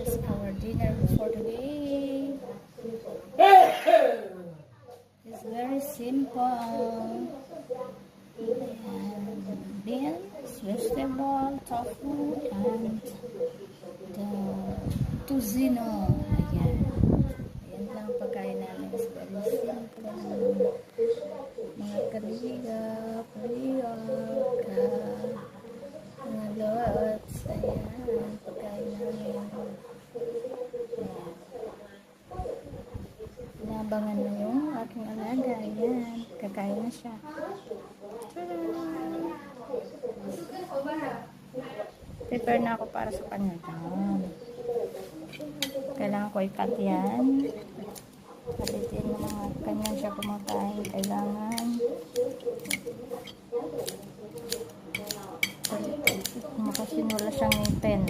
is our dinner for today. It's very simple. And beans, vegetable, tofu, and the tocino. Ayan. Ayan lang ang pagkain namin. It's very simple. Mga kaliga, mga lots. Ayan, pagkain namin. Ayan. Inabangan na yung aking alaga. Ayan, kakain na siya. Prepare na ako para sa kanya. Kailangan ko i-cut yan. Palitin ng mga kanyang siya kumakain. Kailangan kasi wala siyang ngipin.